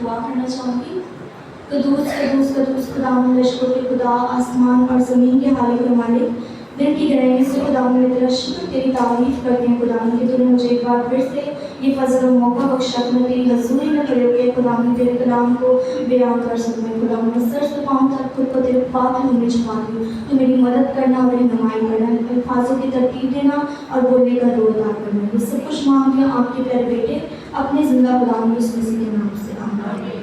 دعا کرنا چاہوں گی۔ قدوس خداوند لشکروں کے خدا، آسمان اور زمین کے خالق و مالک، دل کی گہرائیوں سے خداوند میں تیرا شکر، تیری تعریف کرتے ہیں خداوند کہ تو نے مجھے ایک بار پھر سے یہ فضل و موقع بخشا کہ میں تیری حضوری میں کھڑے ہو کے خداوند تیرے کلام کو بیان کر سکوں۔ خداوند میں سر سے پاؤں تک خود کو تیرے پاک ہاتھوں میں چھپاتی ہوں، تو میری مدد کرنا اور رہنمائی کرنا، الفاظوں کی ترتیب دینا اور بولنے کا دور عطا کرنا۔ یہ سب کچھ مانگ لیا آپ کے پیارے بیٹے اپنے زندہ خداوند یسوع مسیح کے نام سے، آمین۔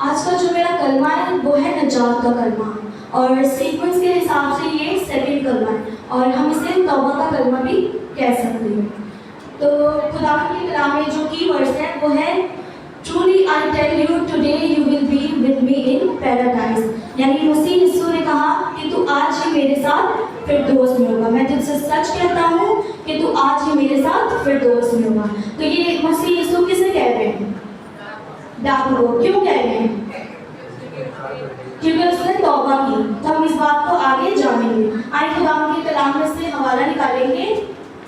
آج کا جو میرا کلمہ ہے وہ ہے نجات کا کلمہ، اور سیکوینس کے حساب سے یہ سیکنڈ کلمہ ہے، اور ہم اسے توبہ کا کلمہ بھی کہہ سکتے ہیں۔ تو خداوند کے کلام میں جو کی ورڈز ہیں وہ ہے Truly I tell you today you will be with me in paradise، یعنی مسیح یسوع نے کہا کہ تو آج ہی میرے ساتھ فردوس میں ہوگا۔ میں تجھ سے سچ کہتا ہوں کہ تو آج ہی میرے ساتھ فردوس میں ہوگا۔ تو یہ مسیح یسوع کسے کہہ رہے ہیں؟ ڈاکو کو۔ کیوں کہہ رہے ہیں؟ کیونکہ اس نے توبہ کی۔ تو ہم اس بات کو آگے جانیں گے۔ آئے خداوند کے کلام میں سے حوالہ نکالیں گے،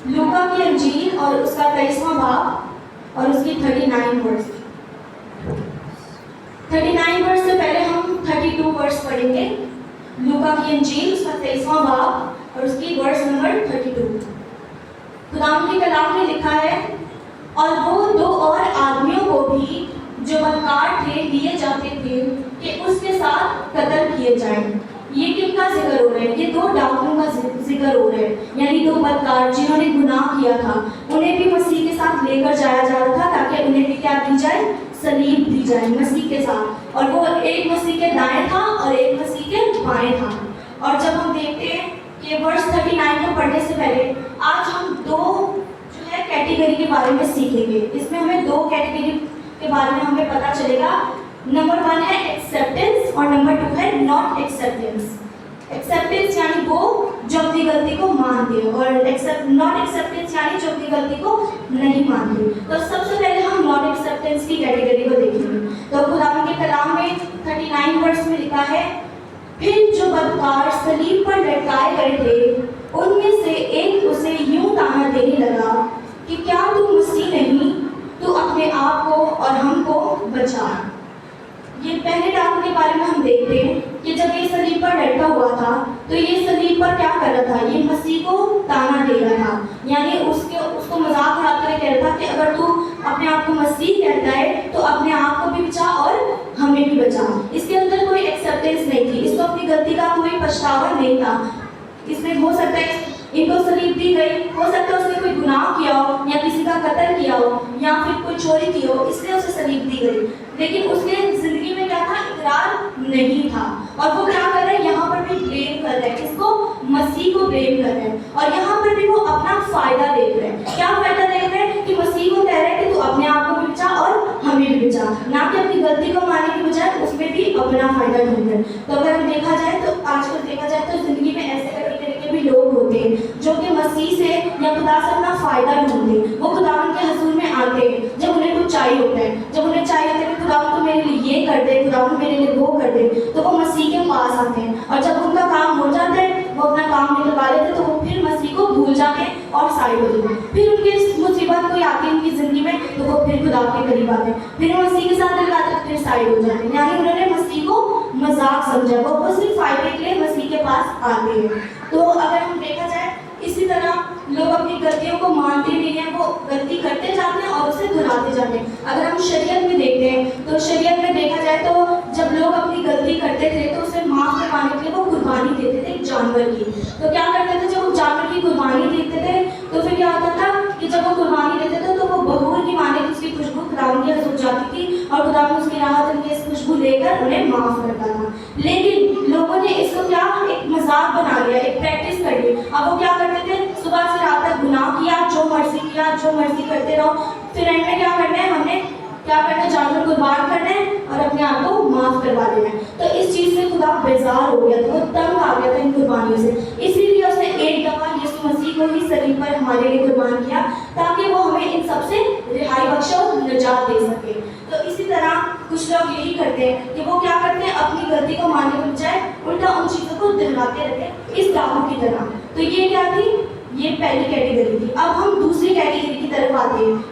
لوکا کی انجیل اور اس کا 23واں باب اور اس کی 39 ورس۔ 39 ورس سے پہلے ہم 32 ورس پڑھیں گے۔ لوکا کی انجیل اس کا 23واں باب اور اس کی ورس نمبر 32۔ خداوند کے کلام میں لکھا ہے، اور وہ 2 اور آدمیوں کو بھی جو بدکار تھے لیے جاتے تھے کہ اس کے ساتھ قتل کیے جائیں۔ یہ کن کا ذکر ہو رہا ہے؟ یہ 2 ڈاکوؤں کا ذکر ہو رہا ہے، یعنی 2 بدکار جنہوں نے گناہ کیا تھا، انہیں بھی مسیح کے ساتھ لے کر جایا جا رہا تھا تاکہ انہیں بھی کیا دی جائے؟ صلیب دی جائے مسیح کے ساتھ، اور وہ ایک مسیح کے دائیں تھا اور ایک مسیح کے بائیں تھا۔ اور جب ہم دیکھتے ہیں کہ ورس 39 کو پڑھنے سے پہلے آج ہم 2 جو ہے کیٹیگری کے بارے میں سیکھیں گے۔ اس میں ہمیں 2 کیٹیگری کے بارے میں ہمیں پتہ چلے گا۔ نمبر 1 ہے ایکسیپٹنس اور نمبر 2 ہے ناٹ ایکسیپٹنس۔ ایکسیپٹنس یعنی وہ جو اپنی غلطی کو مانتے ہیں، اور ناٹ ایکسیپٹنس یعنی جو اپنی غلطی کو نہیں مانتے۔ تو سب سے پہلے ہم ناٹ ایکسیپٹنس کی کیٹیگری کو دیکھیں گے۔ تو خداوند کے کلام میں 39 ورس میں لکھا ہے، پھر جو بدکار صلیب پر لٹکائے گئے تھے ان میں سے ایک اسے یوں تانا دینے لگا کہ کیا تو مسیح نہیں؟ تو اپنے آپ کو اور ہم کو بچا۔ یہ پہلے ڈاکو کے بارے میں ہم دیکھتے ہیں کہ جب یہ صلیب پر لٹکا ہوا تھا تو یہ صلیب پر کیا کر رہا تھا؟ یہ مسیح کو تانا دے رہا تھا، یعنی اس کو مذاق اڑاتے ہوئے کہہ رہا تھا کہ اگر تو اپنے آپ کو مسیح کہتا ہے تو اپنے آپ کو بھی بچا اور ہمیں بھی بچا۔ اس کے اندر کوئی ایکسیپٹنس نہیں تھی، اس کو اپنی غلطی کا کوئی پچھتاوا نہیں تھا۔ اس میں ہو سکتا ہے ان کو صلیب دی گئی، ہو سکتا ہے اس نے کوئی گناہ کیا ہو یا کسی کا قتل کیا ہو یا پھر کوئی چوری کی ہو، اس لیے اسے صلیب دی گئی، لیکن اس کے زندگی میں کیا تھا؟ اقرار نہیں تھا۔ اور وہ کیا کر رہے ہیں؟ یہاں پر بھی بلیم کر رہے ہیں، اس کو مسیح کو بلیم کر رہے ہیں، اور یہاں پر بھی وہ اپنا فائدہ دیکھ رہے ہیں۔ کیا فائدہ دیکھ رہے ہیں؟ کہ مسیح کو کہہ رہے ہیں کہ تو اپنے آپ کو بھی بچا اور ہمیں بھی بچا، نہ کہ اپنی غلطی کو ماننے کی بجائے اس میں بھی اپنا فائدہ ڈھونڈ رہے ہیں۔ تو اگر ہم دیکھا جائے تو آج کل دیکھا جائے تو زندگی میں ایسے بھی لوگ ہوتے ہیں جو کہ مسیح سے یا خدا سے اپنا فائدہ ڈھونڈتے ہیں۔ وہ خداوند کے حضور میں آتے ہیں جب انہیں کچھ چاہیے ہوتا ہے، جب انہیں چاہیے ہوتا ہے کہ خداوند تو میرے لیے یہ کر دے، خداوند میرے لیے وہ کر دے، تو وہ مسیح کے پاس آتے ہیں، اور جب ان کا کام ہو جاتا ہے وہ اپنا کام نکلوا لیتے ہیں تو وہ پھر مسیح کو بھول جاتے ہیں اور سائڈ ہو جاتے ہیں۔ پھر ان کی مصیبت کوئی آتی ہے ان کی زندگی میں تو وہ پھر خدا کے قریب آتے ہیں، پھر مسیح کے ساتھ لگاتے ہیں، پھر سائڈ ہو جاتے ہیں، یعنی انہوں نے مسیح کو مذاق سمجھا، وہ صرف فائدے کے لیے مسیح کے پاس آتے ہیں۔ تو اگر ہم دیکھا جائے اسی طرح لوگ اپنی غلطیوں کو مانتے نہیں ہیں، وہ غلطی کرتے جاتے ہیں اور اسے دہراتے جاتے ہیں۔ اگر ہم شریعت میں دیکھتے ہیں تو شریعت میں دیکھا جائے تو جب لوگ اپنی غلطی کرتے تھے تو اسے معاف کروانے کے لیے وہ قربانی دیتے تھے ایک جانور کی۔ تو کیا کرتے تھے؟ جب وہ جانور کی قربانی دیتے تھے تو پھر کیا ہوتا تھا کہ جب وہ قربانی دیتے تھے تو وہ بہور کی مانے اس کی خوشبو خداوند کے حضور جاتی تھی اور خداوند اس کی راحت انگیز خوشبو لے کر انہیں معاف کرتا تھا۔ لیکن لوگوں نے اس کو کیا ایک مذاق بنا لیا، ایک پریکٹس کر لی۔ اب وہ کیا کرتے تھے؟ صبح سے رات تک گناہ کیا، جو مرضی کرتے رہو، پھر اینڈ میں کیا کرنا ہے؟ ہم نے کیا کرنا ہے؟ جانور قربان کرنا ہے اور اپنے آپ کو معاف کروا دینا ہے۔ تو اس چیز سے خدا بیزار ہو گیا تھا، وہ تنگ آ گیا تھا ان قربانیوں سے، اسی لیے اس نے ایک دفعہ یسوع مسیح کو ہی صلیب پر ہمارے لیے قربان کیا تاکہ وہ ہمیں ان سب سے رہائی بخشے اور نجات دے سکے۔ تو اسی طرح کچھ لوگ یہی کرتے ہیں کہ وہ کیا کرتے ہیں؟ اپنی غلطی کو ماننے کے بجائے الٹا ان چیزوں کو دہراتے رہتے ہیں اس ڈاکو کی طرح۔ تو یہ کیا تھی؟ یہ پہلی کیٹیگری تھی۔ اب ہم دوسری کیٹیگری کی طرف آتے ہیں،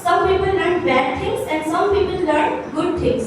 some people learn bad things and some people learn good things।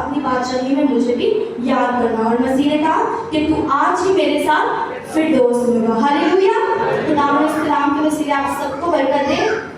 اپنی بادشاہی میں مجھے بھی یاد کرنا. اور مسیح نے کہا کہ تو آج ہی میرے ساتھ فردوس میں ہوگا. ہاللیلویا. خدا اس کلام کے وسیلے آپ سب کو برکت دے.